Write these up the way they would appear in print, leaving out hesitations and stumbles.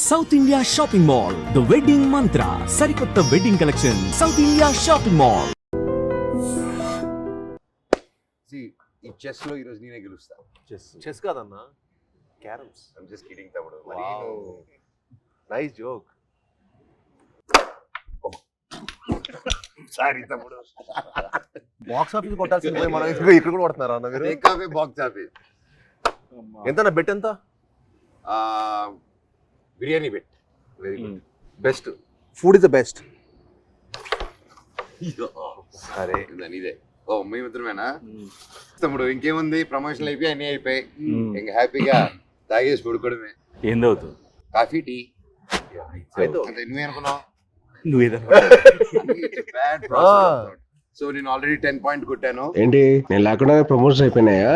South India shopping mall the wedding Mantra సరికొత్త wedding collection South India shopping mall. ఈ chess లో ఈరోజు నేనే గెలుస్తా. చెస్ కాదన్నా, క్యారమ్స్. ఐమ్ జస్ట్ కిడింగ్ తమ్ముడు. Nice joke. సారీ తమ్ముడు. బాక్స్ ఆఫీస్ కొట్టాల్సింది పోయి మనం ఇక్కడ కూడా కొడుతున్నారా అన్న మీరు? Take away box office. ఎంత బెట్ ఎంత? Biryani bet very good. Best food is the best. సరే ఇదే. ఓ మీ మిత్రమేనా తమ్ముడు? ఇంకేముంది, ప్రమోషన్లు అయిపోయి అన్నీ అయిపోయి ఇంకా హ్యాపీగా తాగేసి పడుకోవడమే. ఏందవుతుంది? కాఫీ టీ నువ్వే అనుకున్నావు. సో నేను ఆల్రెడీ 10 పాయింట్ కొట్టాను. ఏంటి నేను లేకుండానే ప్రమోషన్ అయిపోయినాయా?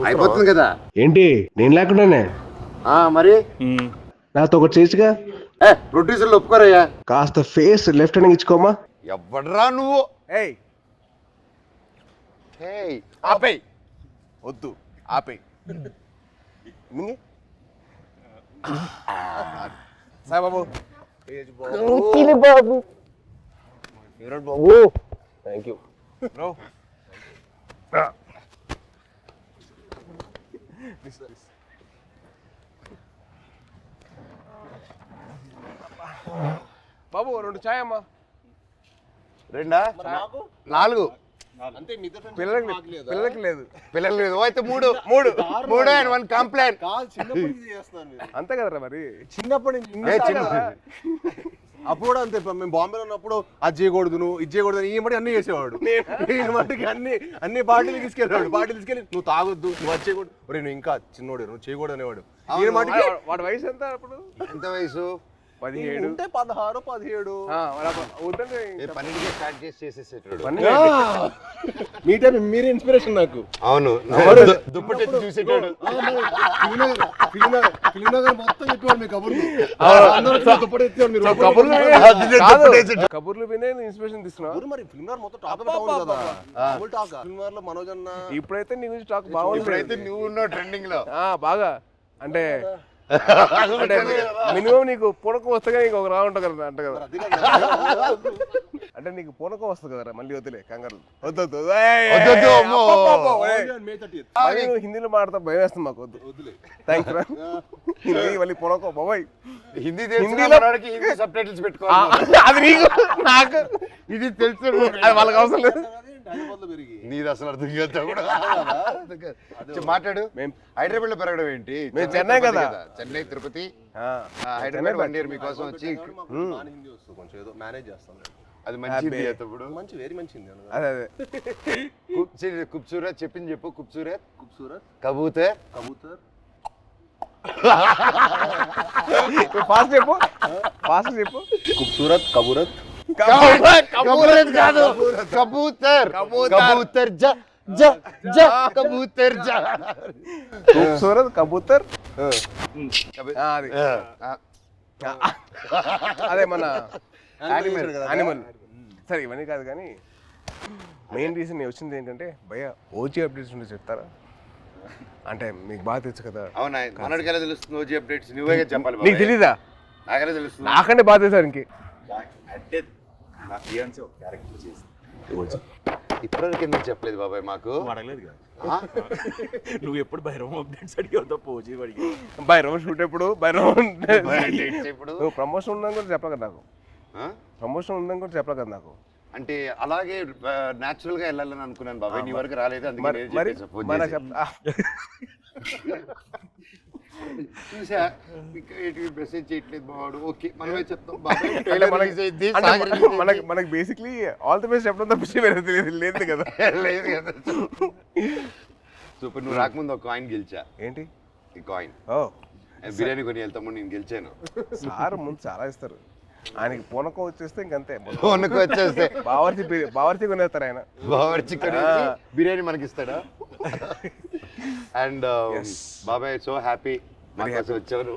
అయిపోతుంది కదా. ఏంటి నేను లేకుండానే? మరి నాతో ఒకటి చేసిగా. ప్రొడ్యూసర్లు ఒప్పుకోరయ్యా. కాస్త ఫేస్ లెఫ్ట్ హ్యాండ్ ఇచ్చుకోమా. ఎవడరా నువ్వు? ఆపేయ్, వద్దు ఆపేయ్. సాయి బాబు, బాబు థ్యాంక్ యూ బ్రో. బాబు 2 చాయ్ అమ్మా. 2 4 అంతే. పిల్లలకి లేదు. పిల్లలు లేదు అయితే 3 అండ్ 1 కంప్లైంట్. అంతే కదరా మరి. చిన్నప్పటి నుంచి అప్పుడు కూడా అంతే. మేము బాంబేలో ఉన్నప్పుడు అది చేయకూడదు, నువ్వు ఇది చేయకూడదు, ఈ మట్టి అన్ని చేసేవాడు. నేను మట్టికి అన్ని పార్టీలు తీసుకెళ్ళేవాడు. పార్టీలు తీసుకెళ్ళి నువ్వు తాగొద్దు, నువ్వు అది చేయకూడదు, ఒరే నువ్వు ఇంకా చిన్నోడు, నువ్వు చేయకూడదు అనేవాడు. వాడి వయసు ఎంత అప్పుడు? ఎంత వయసు? 17 ఉంటే 16 17. స్టార్ట్ చేసేసేటాడు. మీ టైం మీరే ఇన్స్పిరేషన్ నాకు. అవును, దుప్పటి చూసేటాడు. కబుర్లు వినే ఇన్స్పిరేషన్ తీసుకున్నావు. మరి ఫిల్మ్ మొత్తం టాక్ కదా. ఫిల్మ్ లో మనోజ్ అన్న ఇప్పుడైతే నీ గురించి టాక్ బాగుంది. ఇప్పుడైతే నువ్వు ఉన్నావు ట్రెండింగ్ లో బాగా. అంటే మినిమం నీకు పూనకం వస్తే నీకు ఒక రావు ఉంటుంది కదా అంట కదా. అంటే నీకు పూనకం వస్తుంది కదరా. మళ్ళీ వద్దులే కంగారు. వద్దు హిందీలో మాట్లాడతా భయం వేస్తుంది మాకు. వద్దు థ్యాంక్స్ రా. హిందీ మళ్ళీ పూనకం బాబాయ్. హిందీలో సబ్ టైటిల్స్ పెట్టుకోవాలి. అది నీకు నాకు ఇది తెలుసు, వాళ్ళకి అవసరం లేదు. నీది అసలు అర్థం కాదు. మాట్లాడు. హైదరాబాద్ లో పెరగడం ఏంటి? మేము చెన్నై కదా. చెన్నై తిరుపతి హైదరాబాద్ 1 year మీకోసం వచ్చి కొంచెం ఏదో మేనేజ్ చేస్తాం. అది మంచిది అప్పుడు. మంచి వెరీ మంచిది. అదే ఖూబ్సూరత్ చెప్పింది చెప్పు. ఖూబ్సూరత్ కబూతర్ ఫాస్ట్ చెప్పు. ఖూబ్సూరత్ కబూరత్ కబూతర్ కాదు, కబూతర్. కబూతర్ జ జ జ కబూతర్ జ. ఖూబ్సూరత్ కబూతర్. అదే మన యానిమల్. సరే ఇవన్నీ కాదు కానీ మెయిన్ రీజన్ నేను వచ్చింది ఏంటంటే భయ్యా ఓజీ అప్డేట్స్ ఉంటే చెప్తారా? అంటే మీకు బాగా తెలుసు కదా. అవునా, మనోడికి ఎలా తెలుస్తుంది ఓజీ అప్డేట్స్? నువ్వే చెప్పాలి. నీకు తెలీదా? నాకెలా తెలుస్తుంది? నాకంటే బాగా తెలుసారు ఇంకే. ఇప్పటివరకు ఎందుకు చెప్పలేదు బాబాయ్ మాకు? అడగలేదు కదా నువ్వు. ఎప్పుడు భైరవం అప్డేట్స్ అడిగావు తప్ప ఓజీ అడిగి. భైరవం షూట్ ఎప్పుడు? భైరవం ఇప్పుడు నువ్వు ప్రమోషన్ ఉందని కూడా చెప్పలేదు కదా నాకు. ప్రమోషన్ ఉందని కూడా చెప్పలేదు కదా నాకు. అంటే అలాగే న్యాచురల్ గా వెళ్ళాలని అనుకున్నాను బాబాయ్. నీ వరకు రాలేదు. చూసా మెసేజ్ చేయట్లేదు బావాడు. ఓకే మనమే చెప్తాం. మనకి బేసిక్లీ ఆల్ ది బెస్ట్ చెప్పడం తప్ప లేదు కదా. లేదు కదా. సూపర్. నువ్వు రాకముందు ఒక కాయిన్ గెలిచా. ఏంటి ఈ కాయిన్? బిర్యానీ కొని వెళ్తాము, నేను గెలిచాను. సార్ ముందు చాలా ఇస్తారు. ఆయనకి పూనకం వచ్చేస్తే ఇంకంతే. పూనకం వచ్చేస్తే బావర్చి కొనేస్తారు ఆయన. బావర్చి కొనేసి బిర్యానీ మనకి ఇస్తాడా? అండ్ బాబాయ్ సో హ్యాపీ వచ్చాను.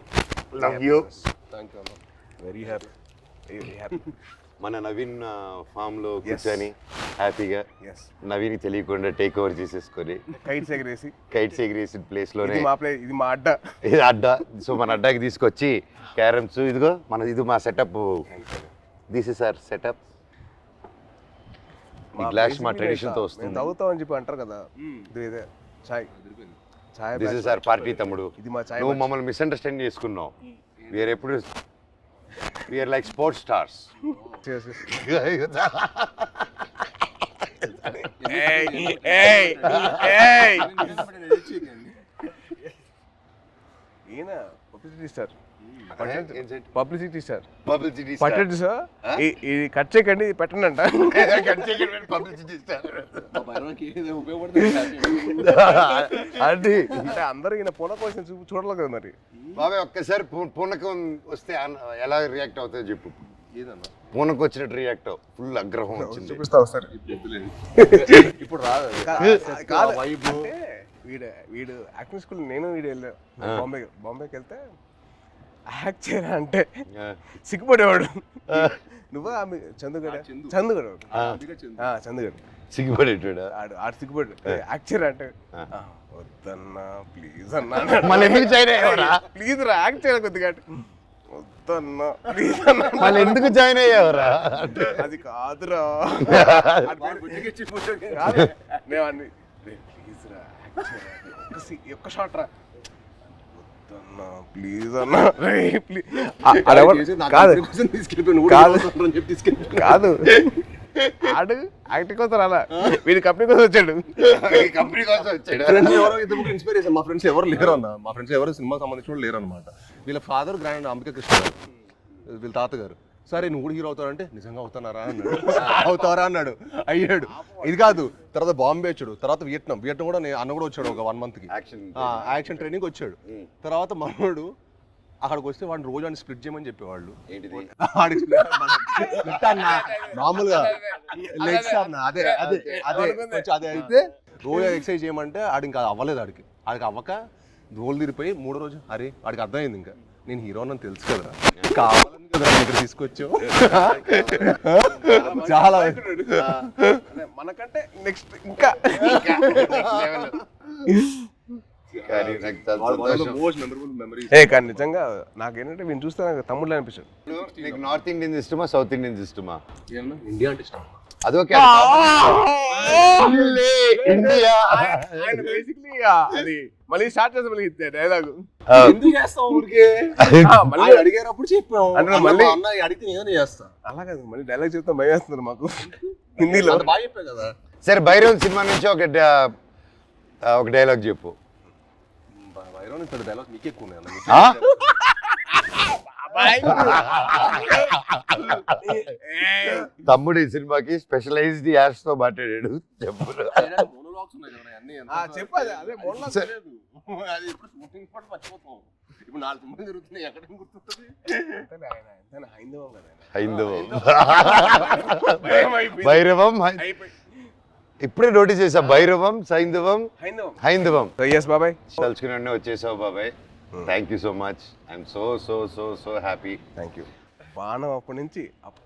Love you. Thank you. Very happy. మన నవీన్ ఫామ్ లో కూర్చొని హ్యాపీగా నవీన్ తెలియకుండా టేక్ ఓవర్ చేసేసుకొని కైట్స్ ఎగిరేసి ప్లేస్ లోనే ఇది మా అడ్డ. ఇది అడ్డా. సో మన అడ్డాకి తీసుకొచ్చి క్యారమ్స్, ఇదిగో ఇది మా setup. This is our setup. ఈ గ్లాస్ మా ట్రెడిషన్ తో వస్తుంది. తాగుతాం అని చెప్పి అంటారు కదా, ఇదే చాయ్. దిస్ ఇస్ అవర్ పార్టీ తమ్ముడు. నువ్వు మమ్మల్ని మిస్అండర్స్టాండ్ చేసుకున్నావు. వీఆర్ ఎప్పుడు వీఆర్ లైక్ స్పోర్ట్స్ స్టార్స్. ఈయన publicity star. Publicity star publicity పట్టండి సార్, ఇది కట్ చేయకండి, పెట్టండి అంట. పబ్లిసిటీ స్టార్ అంటే అందరూ ఈయన పూనకం వచ్చిన చూడలేదు కదా మరి. బాబాయ్ ఒక్కసారి పూనకం వస్తే ఎలా రియాక్ట్ అవుతుందో చెప్పు. పూనకం వచ్చినట్టు రియాక్ట్ అవ్వు. ఫుల్ ఆగ్రహం వచ్చింది. చూపిస్తావు సార్. ఇప్పుడు రాదు కాదు. వీడు యాక్టింగ్ స్కూల్ నేను వీడు వెళ్ళాను. బాంబేకి వెళ్తే యాక్ట్ చేయరా అంటే సిగ్గుపడేవాడు. నువ్వు ఆమె చందుగడ సిగ్గుపడేటాడు. ఆడు సిగ్గుపడు. యాక్ట్ చేయరా అంటే వద్దన్నా ప్లీజ్ అన్నా. మళ్ళీ ఎందుకు జాయిన్ అయ్యావరా? ప్లీజ్ రా యాక్ట్ చేయరా కొద్దిగా. వద్దన్నా ప్లీజ్ అన్నా. మళ్ళీ ఎందుకు జాయిన్ అయ్యావరా? అది కాదురా. మేము అన్ని ప్లీజ్ రా యాక్ట్ చేయరా, ఒక్క షాట్ రా, ప్లీజ్ అన్నా కాదు. ఆడు యాక్టింగ్ కోసం అలా, వీడి కంపెనీ కోసం వచ్చాడు. కంపెనీ కోసం వచ్చాడు. ఇన్స్పిరేషన్. మా ఫ్రెండ్స్ ఎవరు లేరు అన్న. మా ఫ్రెండ్స్ ఎవరు సినిమాకి సంబంధించిన లేరు అనమాట. వీళ్ళ ఫాదర్ గ్రాండ్ అంబికా కృష్ణ, వీళ్ళ తాతగారు. సరే నువ్వు కూడా హీరో అవుతావంటే నిజంగా అవుతున్నారా అన్నాడు. అవుతారా అన్నాడు. అయ్యాడు. ఇది కాదు, తర్వాత బాంబే వచ్చాడు, తర్వాత వియట్నాం కూడా అన్న కూడా వచ్చాడు ఒక 1 monthకి యాక్షన్ ట్రైనింగ్ వచ్చాడు. తర్వాత మనోడు అక్కడికి వస్తే వాడిని రోజు అని స్ప్లిట్ చేయమని చెప్పేవాళ్ళు. మామూలుగా అదే అదే అదే అదే అయితే రోజు ఎక్సర్సైజ్ చేయమంటే ఆడు ఇంకా అవ్వలేదు. ఆడికి అవ్వక రోల్ తీరిపోయి 3వ రోజు అరే వాడికి అర్థమైంది ఇంకా నేను హీరో అని తెలుసు కదరా, కావాలని కదా ఇక్కడ తీసుకొచ్చావు. చాలా మనకంటే నెక్స్ట్ ఇంకా కానీ నిజంగా నాకేంటంటే వీళ్ళు చూస్తే నాకు తమ్ముళ్ళు అనిపించాడు. నీకు నార్త్ ఇండియన్స్ ఇష్టమా, సౌత్ ఇండియన్స్ ఇష్టమా? ఇండియా అంటే ఇష్టం. అదొకే ఇండియా అది మళ్ళీ స్టార్ట్ చేసి మళ్ళీ డైలాగ్ ఎందుకు చేస్తాం ఊరికే మళ్ళీ అడిగేటప్పుడు చెప్పాం అంటే మళ్ళీ అన్న అడిగితే నేను చేస్తా. అలా కాదు, మళ్ళీ డైలాగ్ చెప్తాం భయం వేస్తున్నారు మాకు హిందీలో. బాగా చెప్పా కదా. సరే భైరవ్ సినిమా నుంచి ఒక డైలాగ్ చెప్పు. భైరవ్ ఇక్కడ డైలాగ్ నీకు ఎక్కువ ఉన్నాయి. తమ్ముడు ఈ సినిమాకి స్పెషలైజ్డ్ యాడ్స్ తో మాట్లాడాడు. చెప్పు. చెప్పాలి అదే ఇప్పుడు 4 సినిమాలు జరుగుతున్నాయి, ఎక్కడ గుర్తుంటుంది? హైందవం భైరవం ఇప్పుడే నోటీస్ చేసా. భైరవం హైందవం. బాబాయ్ తలుచుకుని వచ్చేసావు బాబాయ్. Thank you so much. I'm so so so so happy. Thank you. బాణం అప్పటి నుంచి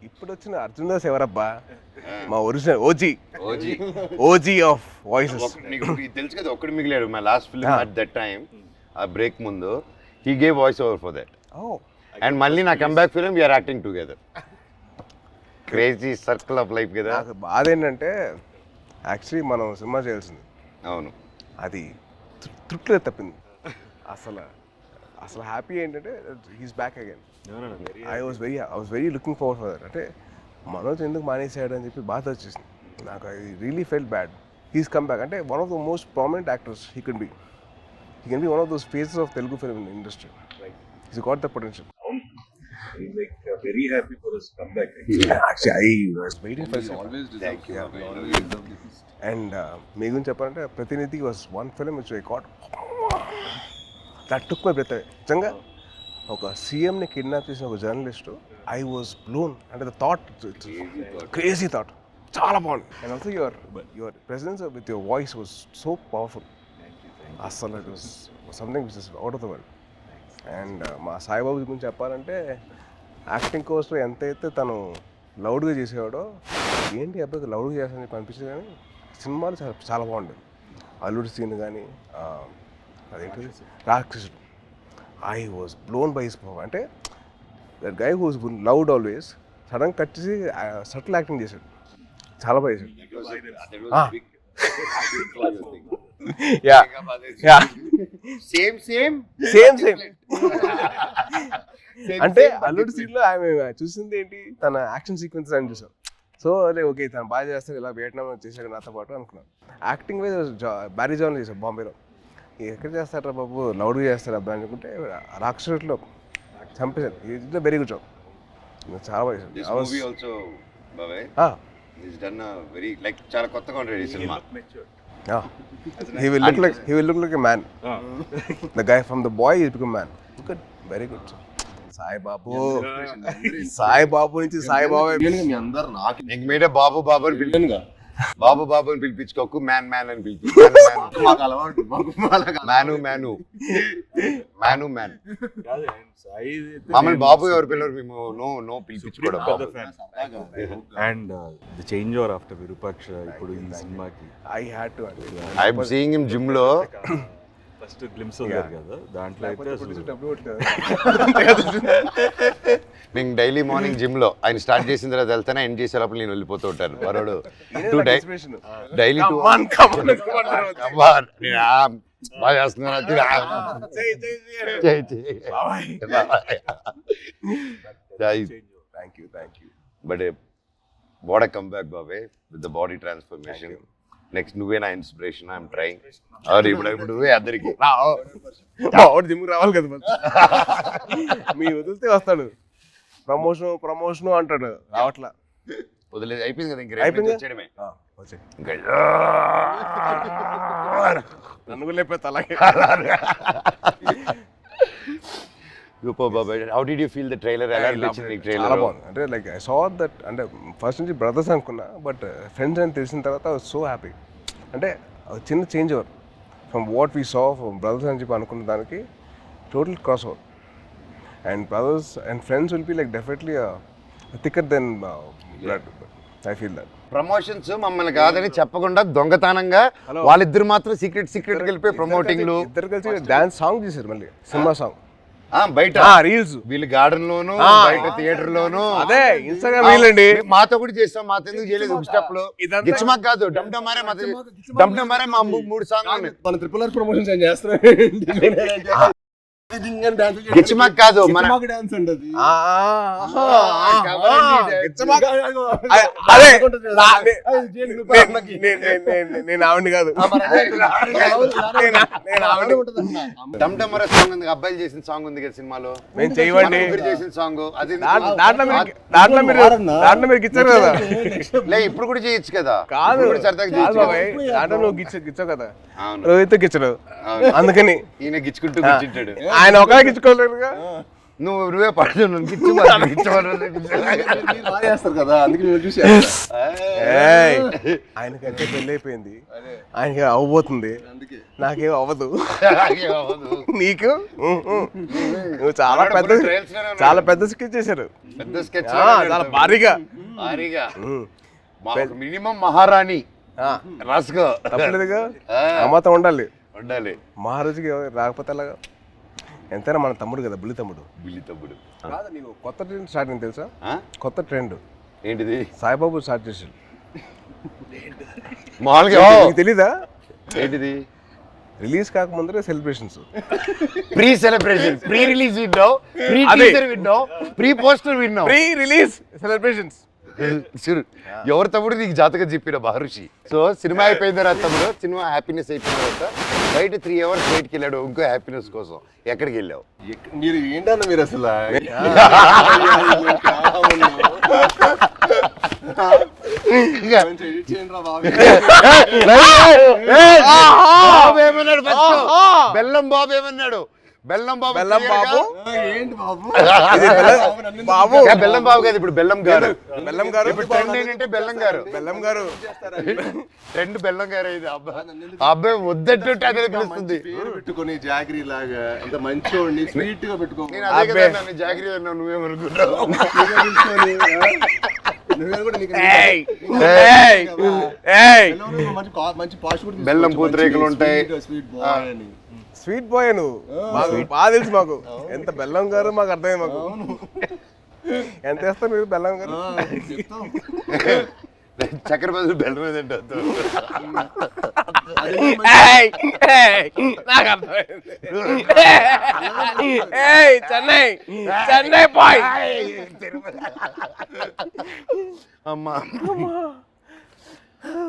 ఇప్పుడు వచ్చిన అర్జున్ దాస్ ఎవరబ్బా? మా ఒరిజినల్ ఓజీ ఆఫ్ వాయిసెస్. నీకు తెలుసు కదా, ఒక్కడు మిగిలాడు. My last film at that time, ఆ బ్రేక్ ముందు he gave voice over for that. And మళ్ళీ నా comeback film we're acting together. Crazy circle of life కదా. నాకు బాధ ఏంటంటే యాక్చువల్లీ మనం సినిమా చేయాల్సింది. అవును, అది తృప్తిలో తప్పింది. అసలు హ్యాపీ ఏంటంటే he's back again. I was very looking forward for that. అంటే మనోజ్ ఎందుకు మానేసాడు అని చెప్పి బాధ వచ్చేసింది నాకు. I really felt bad. He's come back. అంటే one of the most prominent actors he can be one of those faces of Telugu film industry. He's got the potential. I'm like very happy for his comeback. Actually, I was waiting for this. Always deserved. And me guరించి చెప్పాలంటే ప్రతినిధి was one film which I got that took my breath away. నిజంగా ఒక సీఎంని kidnap చేసిన ఒక journalist, I was blown. అంటే the thought, crazy thought, చాలా బాగుంది. And also your presence with your voice was so powerful. అసలు it was something which is out of the world. And మా సాయిబాబు గురించి చెప్పాలంటే యాక్టింగ్ కోర్స్లో ఎంతైతే తను లౌడ్గా చేసేవాడు. ఏంటి అబ్బాయి లౌడ్గా చేస్తానని చెప్పి అనిపించింది, కానీ సినిమాలు చాలా చాలా బాగుండేది. అల్లుడి సీన్ కానీ అదేంటి రాక్షసుడు, I was blown by his performance. అంటే that guy who's loud always sudden cut చేసి సటిల్ యాక్టింగ్ చేశాడు, చాలా బాగా చేశాడు. అంటే అల్లుడి సీన్ లో ఆమె చూసింది ఏంటి, తన యాక్షన్ సీక్వెన్స్ అని చూసాం. సో అదే ఓకే తను బాగా చేస్తారు, ఇలా వియట్నాం చేశాడు నాతో పాటు అనుకున్నాను. యాక్టింగ్ వైజ్ బ్యారీ జాన్ చేశాడు బాంబేలో. ఎక్కడ చేస్తారా బాబు, లౌడ్గా చేస్తారు అబ్బాయి అనుకుంటే రాక్షసుడిలో చంపేశారు. ఇది వెరీ గుడ్ జాబ్, చాలా బాగా చేశాడు. చాలా కొత్తగా ఉంటుంది cinema. He will look like a man. The guy from the boy, he become man. Good, very good. Sai Babu నుంచి సాయి బాబు మీ అందరు నాకు మీడే బాబు బాబు అని పిలిచాను. బాబు బాబు అని పిలిపించుకోకు, మ్యాన్ మ్యాన్ అని పిలిపి. మాకు అలవాటు, మ్యాను మ్యాను మ్యాను మ్యాన్. మమ్మల్ని బాబు ఎవరు పిల్లలు, మేము no పిలిపించుకోవడం. And the change over after Virupaksha ఇప్పుడు ఈ సినిమాకి I had to. I'm seeing him gym లో ఫస్ట్ గ్లిమ్స్ ఉంది కదా, దాంట్లో అయితే నేను డైలీ మార్నింగ్ జిమ్ లో ఆయన స్టార్ట్ చేసిన తర్వాత వెళ్తానే, ఎండ్ చేసే లోపల నేను వెళ్ళిపోతూ ఉంటాను. వరుడు డైలీ బాగా చేస్తున్నాను. Thank you. But what come back బాబే with the body transformation. Next నువ్వే నా ఇన్స్పిరేషన్. I'm trying. ఇప్పుడు నువ్వే అందరికి జిమ్ రావాలి కదా, మీరు వదిలితే వస్తాడు. ప్రమోషన్ అంటాడు, రావట్లా. వదిలేదు, అయిపోయింది కదా. ఇంక అయిపోయింది. వచ్చేయడమే. నన్ను కూడా లేకపోతే అలాగే. How did you feel the trailer? ఎలా అనిపించింది ట్రైలర్? చాలా బాగుంది. అంటే లైక్ ఐ సా దట్, అంటే ఫస్ట్ నుంచి బ్రదర్స్ అనుకున్నా, బట్ ఫ్రెండ్స్ అని తెలిసిన తర్వాత ఐ వాజ్ సో హ్యాపీ. అంటే చిన్న change over from what we saw from brothers అని చెప్పి అనుకున్న దానికి total cross over. And brothers and friends will be like definitely thicker then blood. I feel that. Promotions మమ్మల్ని కాదని చెప్పకుండా దొంగతనంగా వాళ్ళిద్దరు మాత్రం సీక్రెట్ వెళ్ళిపోయి ప్రమోటింగ్లు. ఇద్దరు కలిసి డాన్స్ సాంగ్ చేశారు, మళ్ళీ సినిమా సాంగ్ బయట రీల్స్. వీళ్ళు గార్డెన్ లోను, బయట థియేటర్ లోను. అదే ఇన్స్టాగ్రామ్ రీల్ అండి. మాతో కూడా చేస్తాం, మాతో ఎందుకు చేయలేదు? స్టెప్ లో గిచ్చమాక్ కాదు, డమ్డమారే మా 3 సాంగ్లు. మన ట్రిపుల్ ఆర్ ప్రమోషన్స్ ఏం చేస్తారు? గిచ్చమాక్ కాదు, మన డాన్స్ అంటది. నేను ఆవిడ కాదు, డమ్డమరే సాంగ్ ఉంది, అబ్బాయిలు చేసిన సాంగ్ ఉంది కదా సినిమాలో. మేము చేయవండి చేసిన సాంగ్ అది. దాంట్లో మీరు గిచ్చారు కదా. లే ఇప్పుడు కూడా చేయొచ్చు కదా. కాదు దాంట్లో నువ్వు గిచ్చావు కదా, రోహిత్ గిచ్చడు. అందుకని ఈయన గిచ్చుకుంటూ కూర్చుంటాడు. ఆయన ఒక గిచ్చుకోలేదుగా. నువ్వే పడుతు చేస్తారు కదా, అందుకే చూసి ఆయనకైతే పెళ్ళి అయిపోయింది, ఆయనకి అవ్వబోతుంది, నాకేం అవ్వదు. నీకు నువ్వు చాలా పెద్ద స్కెచ్ చేశారు, చాలా భారీగా. మినిమం మహారాణి రాసుకో, తప్పలేదుగా. అమ్మతో ఉండాలి. మహారాజుకి రాకపోతే అలాగా. ఎంతైనా మన తమ్ముడు కదా, బుల్లి తమ్ముడు. కాదు, నీకు కొత్త ట్రెండ్ స్టార్ట్ అయింది తెలుసా? కొత్త ట్రెండ్ ఏంటిది? సాయిబాబు స్టార్ట్ చేశాడు. మామూలుగా తెలీదా? ఏంటిది? రిలీజ్ కాకముందరే celebrations, pre celebration, pre release విన్నావు, ప్రీ టీజర్ విన్నావు, ప్రీ పోస్టర్ విన్నావు, ప్రీ రిలీజ్ సెలబ్రేషన్స్. ఎవరు తమ్ముడు నీకు జాతకం చెప్పిన మహర్షి. సో సినిమా అయిపోయిన తర్వాత తమ్ముడు, సినిమా హ్యాపీనెస్ అయిపోయిన తర్వాత బయట 3 hours బయటకి వెళ్ళాడు ఇంకో హ్యాపీనెస్ కోసం. ఎక్కడికి వెళ్ళావు? మీరు ఏంటన్నా మీరు అసలు ఏమన్నాడు? బెల్లం బాబు ఏమన్నాడు? బెల్లం బాబు ఏంటి బాబు? బాబు బెల్లం బాబు కాదు, ఇప్పుడు బెల్లం గారు. ఇప్పుడు ట్రెండ్ ఏంటంటే బెల్లం గారు. ట్రెండ్ బెల్లం గారు. ఇది అబ్బాయి వద్దట్టుంటే అదే పిలుస్తుంది. పెట్టుకుని జాగిరి లాగా ఎంత మంచిగా స్వీట్ గా పెట్టుకో. నేను అదే కదా జాగిరి అన్నా, నువ్వేమనుకుంటావు? బెల్లం పూతరేకులు ఉంటాయి. స్వీట్ బాయ్ నువ్వు, మాకు బాగా తెలుసు. మాకు ఎంత బెల్లం గారు మాకు అర్థమైంది. మాకు ఎంత వేస్తారు మీరు బెల్లం గారు? చక్కెర బదులు బెల్లం ఏదంటే చెన్నై చెన్నై బాయ్. అమ్మా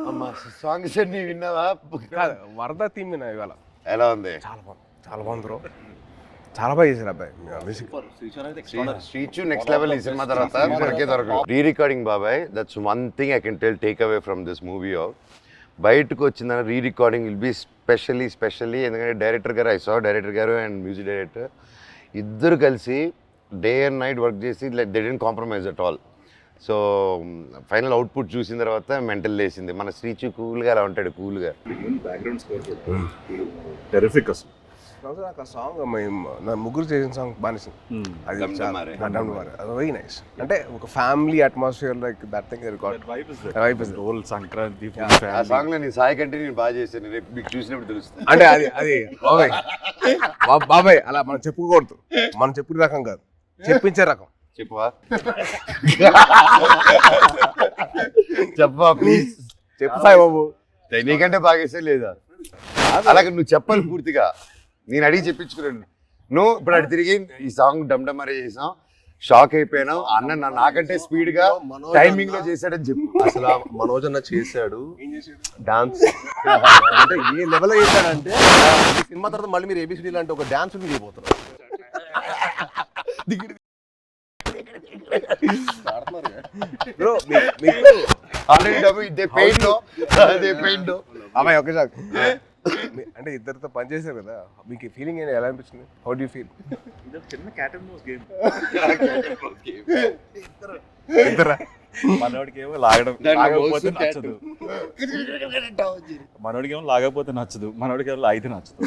అమ్మా సాంగ్స్ అన్ని విన్నావా? వరద థీమ్ విన్నా ఇవాళ. ఎలా ఉంది? చాలా బాగుంది, చాలా బాగుంది బ్రో. చాలా బాగా చేశారు అబ్బాయి మ్యూజిక్. శ్రీచు నెక్స్ట్ లెవెల్ ఈ సినిమా తర్వాత మనకే దొరకదు. రీ రికార్డింగ్ బాబాయ్, that's one thing I can take away from this movie. బయటకు వచ్చిందని re recording will be specially ఎందుకంటే డైరెక్టర్ గారు, డైరెక్టర్ గారు అండ్ మ్యూజిక్ డైరెక్టర్ ఇద్దరు కలిసి డే అండ్ నైట్ వర్క్ చేసి they didn't compromise at all. So final output చూసిన తర్వాత మెంటల్ లేసింది. మన శ్రీచు కూల్గా అలా ఉంటాడు, కూల్గా. బ్యాక్గ్రౌండ్ స్కోర్ టెరిఫిక్ అసలు. నాకు ఆ సాంగ్ నా ముగ్గురు చేసిన సాంగ్ బానిసింది. అది వెరీ నైస్. అంటే ఒక family atmosphere like that thing whole Sankranti ఆ సాంగ్ లో నీ సాయి కంటే నేను బాగా చేశాను. రేపు మీకు చూసినప్పుడు తెలుస్తుంది. అంటే అది బాబాయ్ అలా మనం చెప్పుకోకూడదు. మనం చెప్పుకునే రకం కాదు, చెప్పించే రకం. చెప్పవా? చెప్పవా ప్లీజ్? చెప్పు సాయి బాబు. నీకంటే బాగా చేసే లేదా? అలాగే నువ్వు చెప్పాలి పూర్తిగా. నేను అడిగి చెప్పించుకున్నాను. నువ్వు ఇప్పుడు అటు తిరిగి ఈ సాంగ్ డమ్ డమరే చేసాం, షాక్ అయిపోయాను. అన్న నాకంటే స్పీడ్ గా టైమింగ్ లో చేశాడని చెప్పు. అసలు మనోజ్ అన్న చేశాడు డాన్స్. అంటే ఏ లెవెల్ చేశాడంటే సినిమా తర్వాత మళ్ళీ మీరు ఏబిసిడి లాంటి ఒక డాన్స్ చేయబోతున్నారు. అమ్మాయి ఒకే సార్ అంటే ఇద్దరితో పనిచేశారు కదా, మీకు ఫీలింగ్ ఎలా అనిపించింది? How do you feel? చిన్న క్యాట్ అండ్ మౌస్ గేమ్. ఇద్దరా? మనోడికేమో లాగకపోతే నచ్చదు, మనోడికేమో లాగకపోతే నచ్చదు, మనోడికేమో లాగితే నచ్చదు.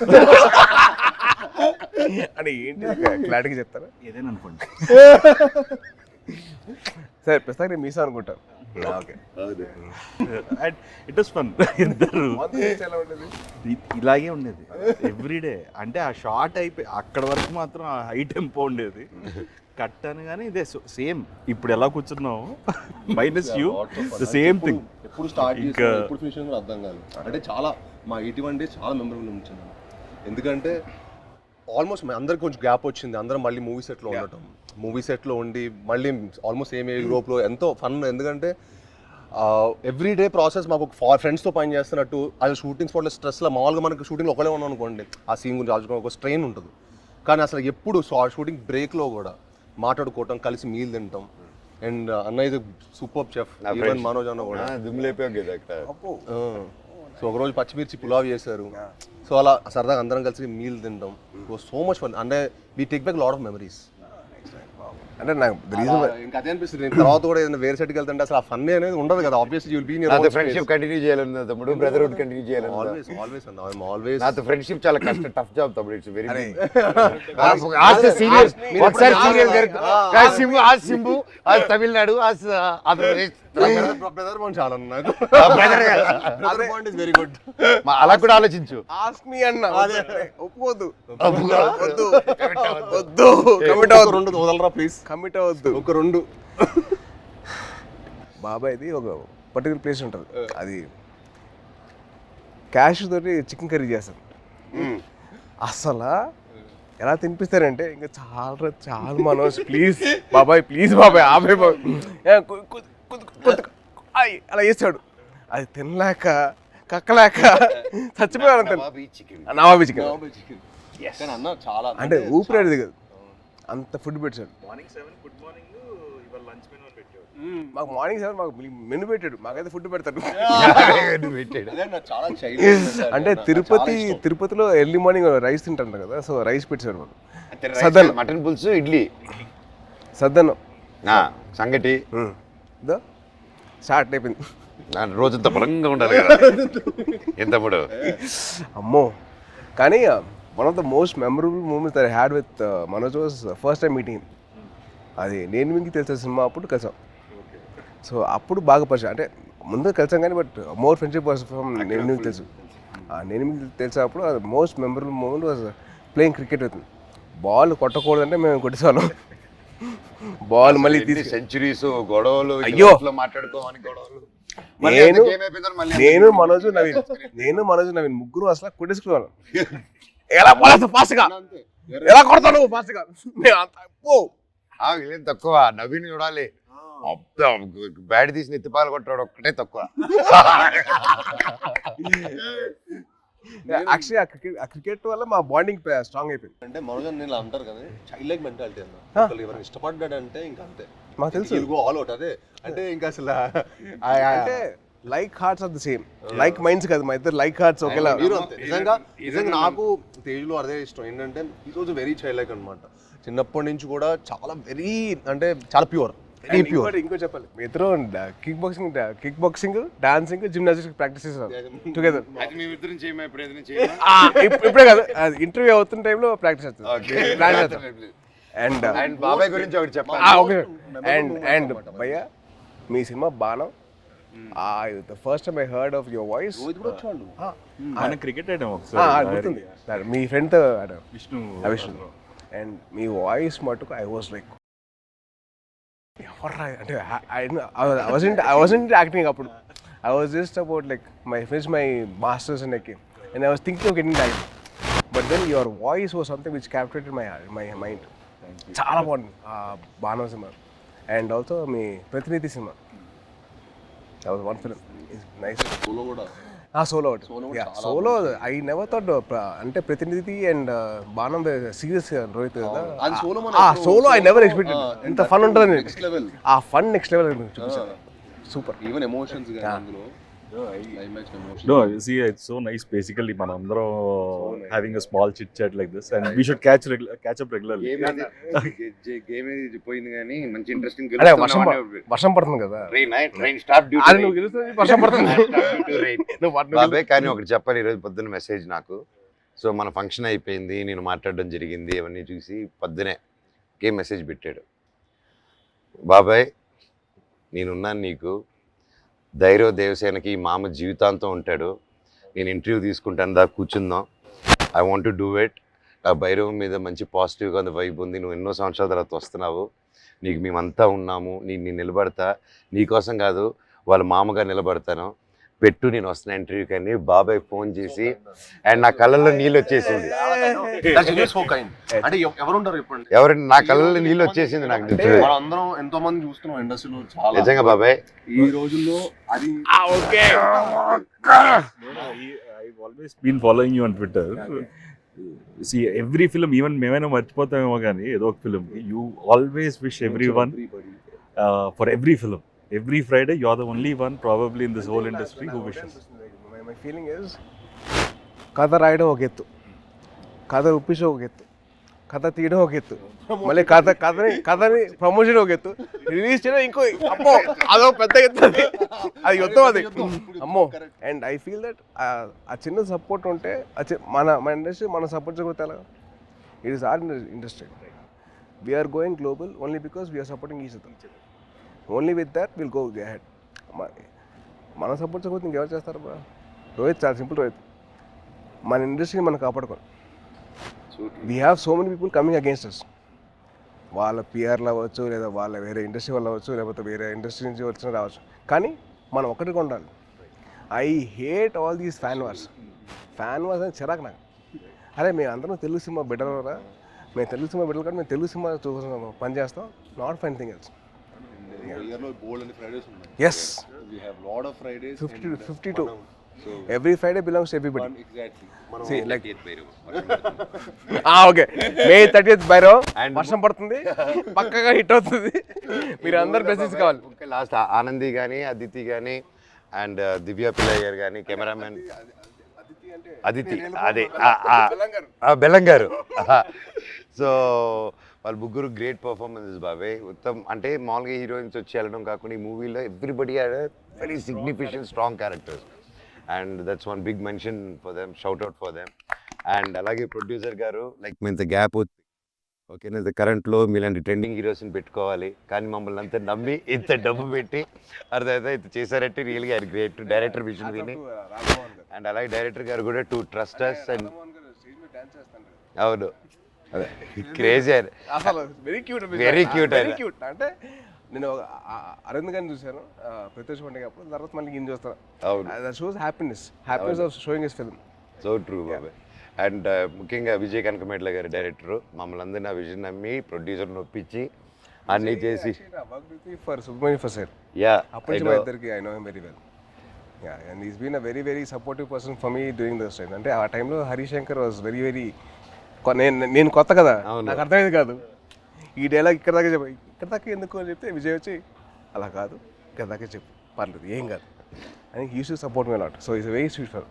అంటే ఏంటి క్లారిటీగా చెప్తారా? ఏదైనా అనుకోండి. సరే ప్రస్తుతానికి నేను మీసా అనుకుంటాను. Okay, it was fun. ఇద్దరు ఇలాగే ఉండేది ఎవ్రీడే. అంటే ఆ షార్ట్ అయిపోయి అక్కడ వరకు మాత్రం ఆ హై టెంపో ఉండేది. కట్ అని కానీ ఇదే సేమ్ ఇప్పుడు ఎలా కూర్చున్నావు minus you the same thing. ఎప్పుడు స్టార్ట్ చేసినా ఎప్పుడు ఫినిష్ కూడా అర్థం కాదు. అంటే చాలా మా 81 days చాలా మెమరబుల్ ఉంచాను. ఎందుకంటే ఆల్మోస్ట్ అందరికి కొంచెం గ్యాప్ వచ్చింది. అందరం మళ్ళీ మూవీ సెట్లో ఉండటం, మూవీ సెట్లో ఉండి మళ్ళీ ఆల్మోస్ట్ సేమ్ యూరోప్లో ఎంతో ఫన్. ఎందుకంటే ఎవ్రీడే ప్రాసెస్ మాకు ఫ్రెండ్స్తో పని చేస్తున్నట్టు. అది షూటింగ్ స్పాట్లో స్ట్రెస్లో మామూలుగా మనకి షూటింగ్లో ఒకటే ఉన్నాం అనుకోండి, ఆ సీన్ గురించి ఆలోచుకోవడం ఒక స్ట్రెయిన్ ఉంటుంది. కానీ అసలు ఎప్పుడు షూటింగ్ బ్రేక్లో కూడా మాట్లాడుకోవటం, కలిసి మీల్ తింటాం. అండ్ అన్న ఇది సూపర్ చెఫ్, ఈవెన్ మనోజ్ అన్న కూడా సో ఒకరోజు పచ్చిమిర్చి పులావ్ చేశారు. సో అలా సరదాగా అందరం కలిసి మీల్ తింటాం. So much fun. అంటే we take back lot of memories. అంటే నాకు ఇంకా అదే అనిపిస్తుంది. నేను తర్వాత కూడా ఏదైనా వేరే సెట్కి వెళ్తుంటే అసలు ఆ ఫన్ అనేది ఉండదు కదా. Obviously you will be in your friendship continue చేయాలన్నా తమ్ముడు, బ్రదర్హుడ్ కంటిన్యూ చేయాలన్నా ఆల్వేస్ అన్న. I am always. నాతో ఫ్రెండ్షిప్ చాలా కష్టం, టఫ్ జాబ్ తమ్ముడు. ఇట్స్ వెరీ ఆస్ సీనియర్ ఒకసారి సీనియర్ గారు సింబు, ఆ సింబు ఆ తమిళనాడు, ఆ ఆంధ్రప్రదేశ్ బ్రదర్ బాండ్ చాలా నాకు. Brother bond is very good. అలా కూడా ఆలోచించు. ఆస్క్ మీ అన్న. ఒప్పుకోవద్దు, వద్దు, కమిట్ అవ్వద్దు. రెండు వదలరా ప్లీజ్, కమిట్ అవ్వద్దు. ఒక రెండు బాబాయ్ది ఒక పర్టికులర్ ప్లేస్ ఉంటుంది. అది క్యాష్ తోటి చికెన్ కర్రీ చేస్తారు. అసలు ఎలా తినిపిస్తారంటే ఇంకా చాలా మనోజ్ ప్లీజ్ బాబాయ్, ప్లీజ్ బాబాయ్ ఆబాయ్ బాబాయ్ అలా చేస్తాడు. అది తినలేక కక్కలేక చచ్చిపోయాడు. నవాబీ చికెన్ అన్న చాలా అంటే ఊపిరాడిది కదా, అంత ఫుడ్ పెట్టాడు. మార్నింగ్ 7 గుడ్ మార్నింగ్, ఇవాళ లంచ్ మెనూ పెట్టాడు. మాకు మార్నింగ్ 7 మాకు మెనూ పెట్టాడు. మాకైతే ఫుడ్ పెడతాడు. అంటే తిరుపతిలో ఎర్లీ మార్నింగ్ రైస్ తింటారు కదా, సో రైస్ పెట్టాడు మాకు. సద్దన్నం, మటన్ పులుసు, ఇడ్లీ, సద్దన్నం, సంగటి స్టార్ట్ అయిపోయింది. రోజంతా బలంగా ఉండాలి కదా ఏం తమ్ముడు. అమ్మో. కానీ one of the most memorable moments that I had with Manoj was first time meeting. అది నేను మీకు తెలిసిన సినిమా అప్పుడు కలిసాం. సో అప్పుడు బాగా పరిచయం, అంటే ముందు కలిసాం కానీ but more friendship was from నేను తెలుసు. నేను తెలిసినప్పుడు most memorable moment was playing cricket with. Ball కొట్టకూడదంటే మేము కొట్టేసాను. బాల్ మళ్ళీ తీసి సెంచరీస్ గొడవలు, అయ్యో మాట్లాడుకోమని గొడవలు. నేను మనోజ్ నవీన్ ముగ్గురు అసలు కొట్టేసుకున్నాను. ఎలా పోలేస్తా ఫాస్ట్గా, ఎలా కొడతాను ఫాస్ట్గా. వీళ్ళేం తక్కువ, నవీన్ చూడాలి బ్యాట్ తీసి నెత్తిపాలు కొట్టాడు ఒక్కటే తక్కువ. యాక్చువల్లీ ఆ క్రికెట్ వల్ల మా బాండింగ్ స్ట్రాంగ్ అయిపోయింది. అంటే మనోజ్ నేను అంటారు కదా చైల్డ్ లైక్ మెంటాలిటీ అన్న, ఎవరైనా ఇష్టపడ్డాడంటే ఇంకా అంతే, మాకు తెలుసు ఆల్ అవుట్. అదే అంటే ఇంకా అసలు అంటే like hearts are the same, like minds కాదు, మా ఇద్దరు లైక్ హార్ట్స్ ఒకేలా. మీరు అంతే. నిజంగా నాకు తేజ్లో అదే ఇష్టం ఏంటంటే ఈ రోజు వెరీ చైల్డ్ లైక్ అనమాట. చిన్నప్పటి నుంచి కూడా చాలా వెరీ అంటే చాలా ప్యూర్. ఇంకో చెప్పాలి, మీ ఇద్దరు kick boxing dancing gymnastics practice చేస్తారు టుగెదర్. ఇప్పుడే కాదు, ఇంటర్వ్యూ అవుతున్న టైంలో ప్రాక్టీస్ చేస్తారు. అండ్ బాబాయ్ గురించి ఒకటి చెప్పాలి. అండ్ భయ్య మీ సినిమా Banam, the first time I heard of your voice, cricket ఆడాం ఒకసారి, గుర్తుంది మీ ఫ్రెండ్ విష్ణు. అండ్ మీ వాయిస్ మటుకు ఐ వాజ్ లైక్ అంటే I wasn't acting అప్పుడు. I was just about like finished my masters and I was thinking of getting that, but then your voice was something which captivated my mind. చాలా బాగుంది బాణం cinema. And also మీ ప్రతినిధి cinema, that was one film. It's nice. Solo కూడా solo I never thought అంటే ప్రతినిధి and బాణం serious Rohit కదా. Solo I never expected ఇంత ఫన్ ఉంటుంది. ఆ ఫన్ నెక్స్ట్ లెవెల్ చూపించారు. సూపర్. ఈవెన్ ఎమోషన్స్ గాని అందులో climax emotion. No, you see, it's so nice. Basically, manandro having a small chit chat like this, and we should catch up regularly. Game ఏది పోయింది కానీ మంచి interesting. అదే వర్షం పడుతుంది కదా, వర్షం పడుతుంది. బాబాయ్ కానీ ఒకటి చెప్పాలి, ఈరోజు పొద్దున్న మెసేజ్ నాకు. సో మన ఫంక్షన్ అయిపోయింది, నేను మాట్లాడడం జరిగింది, అవన్నీ చూసి పొద్దునే మెసేజ్ పెట్టాడు. బాబాయ్ నేనున్నాను నీకు, ధైర్య దేవసేనకి మామ జీవితాంతం ఉంటాడు, నేను ఇంటర్వ్యూ తీసుకుంటాను, దా కూర్చుందాం, I want to do it. ఆ భైరవం మీద మంచి పాజిటివ్గా ఉంది, వైబ్ ఉంది, నువ్వు ఎన్నో సంవత్సరాల తర్వాత వస్తున్నావు, నీకు మేమంతా ఉన్నాము, నేను నిలబడతా, నీకోసం కాదు వాళ్ళ మామగా నిలబడతాను, పెట్టు నేను వస్తున్నా ఇంటర్వ్యూ. కానీ బాబాయ్ ఫోన్ చేసి అండ్ నా కళ్ళల్లో నీళ్ళు వచ్చేసింది. అంటే ఎవరు ఉంటారు చెప్పండి, ఎవరంటే నా కళ్ళల్లో నీళ్ళు వచ్చేసింది నాకు. అందరం ఎంతో మంది చూస్తున్నాం ఇండస్ట్రీలో చాలా. నిజంగా బాబాయ్ ఈ రోజుల్లో అది I've always been following you on Twitter. See, every film, even మేమైనా మర్చిపోతామేమో కానీ ఏదో ఒక film, you always wish everyone for every film. Every Friday, you're the only one probably in this whole industry who wishes. My feeling is, కథ రాయడం ఒక ఎత్తు, కథ ఒప్పించడం ఒక ఎత్తు, కథ తీయడం ఒక ఎత్తు, మళ్ళీ కథని ప్రమోషన్ ఒక ఎత్తు, రిలీజ్ చేయడం ఇంకో అమ్మో అదో పెద్ద ఎత్తు, అది యుద్ధం అది అమ్మో. అండ్ ఐ ఫీల్ దట్ ఆ చిన్న సపోర్ట్ ఉంటే మన ఇండస్ట్రీ మనం సపోర్ట్ చేయకపోతే ఎలా? It is our industry. We're going global only because we're supporting each other. Only with that will go ahead. మనం సపోర్ట్ చేయకపోతే ఇంకెవరు చేస్తారు బా? రోహిత్ చాలా సింపుల్. రోహిత్ మన ఇండస్ట్రీని మనం కాపాడుకోవాలి. We have so many people coming against us. వాళ్ళ పిఆర్లు అవ్వచ్చు, లేదా వాళ్ళ వేరే ఇండస్ట్రీ వాళ్ళు అవ్వచ్చు, లేకపోతే వేరే ఇండస్ట్రీ నుంచి వచ్చిన రావచ్చు, కానీ మనం ఒక్కటిగా ఉండాలి. I hate all these fan wars అని చిరాకు నాకు. అరే మేము అందరం తెలుగు సినిమా బిడ్డలరా, మేము తెలుగు సినిమా బిడ్డలు కానీ మేము తెలుగు సినిమా చూస్తున్నాం, పని చేస్తాం, not fine thing else. Yes, we have lot of Fridays, 52. So every Friday belongs to everybody. Exactly. See, like okay, May 30th Bhairav, వర్షం పడుతుంది, పక్కగా హిట్ అవుతుంది, మీరు అందరు బ్లెస్సింగ్స్ కావాలి. లాస్ట్ ఆనంది కానీ, అదితి కానీ, అండ్ దివ్య పిల్లయ్య గారు కానీ, కెమెరామెన్ అదితి, అదే బెల్లంగారు. సో వాళ్ళు ముగ్గురు గ్రేట్ పర్ఫార్మెన్సెస్ బాబాయ్. ఉత్తమ్ అంటే మామూలుగా హీరోయిన్స్ వచ్చి వెళ్ళడం కాకుండా ఈ మూవీలో everybody had very significant strong characters, and that's one big mention for them, shout out for them. And అలాగే ప్రొడ్యూసర్ గారు లైక్ ఇంత గ్యాప్ ఓకేనా, కరెంట్లో మీలాంటి ట్రెండింగ్ హీరోస్ని పెట్టుకోవాలి, కానీ మమ్మల్ని అంతా నమ్మి ఇంత డబ్బు పెట్టి అర్థమైతే ఇంత చేశారంటే రియల్గా ఆయన గ్రేట్ డైరెక్టర్ విజన్ విని. అండ్ అలాగే డైరెక్టర్ గారు కూడా టు ట్రస్ట్ అస్. అండ్ అవును, అదే క్రేజీ అసలు వెరీ క్యూట్ వెరీ క్యూట్ అంటే నేను అరవింద్ గారిని చూశాను ప్రత్యక్ష పండుగ అప్పుడు, తర్వాత మళ్ళీ ఈయన చూస్తాను. అవును, that shows happiness of showing his film. So true బాబాయ్. అండ్ ముఖ్యంగా విజయ్ కనకమేట్ల గారి డైరెక్టర్ మమ్మల్ని అందరినీ ఆ విజన్ నమ్మి ప్రొడ్యూసర్ నొప్పించి అన్నీ చేసి ఫర్ సుబ్రహ్మణ్య ఫసర్ అప్పటి మా ఇద్దరికి I know him very well. And is been a very very supportive person for me during those time. అంటే ఆ టైంలో హరిశంకర్ వాజ్ వెరీ వెరీ, నేను కొత్త కదా, నాకు అర్థమైంది కాదు ఈ డైలాగ్ ఇక్కడ దాకా చెప్పు, ఇక్కడ దాకా ఎందుకు అని చెప్తే విజయ్ వచ్చి అలా కాదు ఇక్కడ దాకా చెప్పు పర్లేదు ఏం కాదు అని used to support me lot. So is very sweet for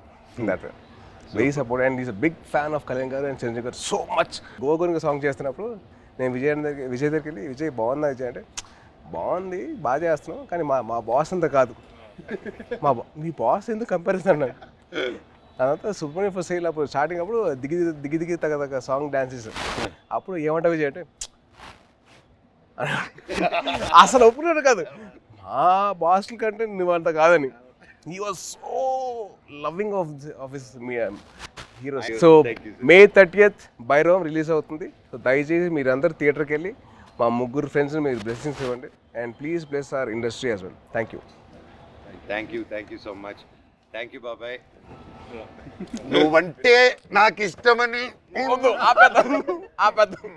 that way, very support. And is a big fan of Kalyan గారు అండ్ చిరంజీవి గారు సో మచ్. గోగురుగా సాంగ్ చేస్తున్నప్పుడు నేను విజయ్ దగ్గరికి వెళ్ళి విజయ్ బాగుందా విజయ్ అంటే, బాగుంది బాగా చేస్తున్నావు కానీ మా బాస్ అంతా కాదు, మీ బాస్ ఎందుకు కంపారిజన్ అన్నాడు. తర్వాత సుబ్రహ్మణ్య ఫసైల్ అప్పుడు స్టార్టింగ్ అప్పుడు దిగి దిగి తగ్గ సాంగ్ డాన్సెస్ అప్పుడు ఏమంటా విజయ్ అంటే అసలు ఒప్పుకున్నాడు కాదు, మా బాస్ల కంటే నువ్వు అంత కాదని. He was so loving of his heroes. So May 30th Bhairavam release అవుతుంది. సో దయచేసి మీరందరూ థియేటర్కి వెళ్ళి మా ముగ్గురు ఫ్రెండ్స్ని మీరు బ్లెస్సింగ్స్ ఇవ్వండి. And please bless our industry as well. Thank you so much. Thank you బాబాయ్. నువ్వంటే నాకు ఇష్టమని ఆపేద్దాం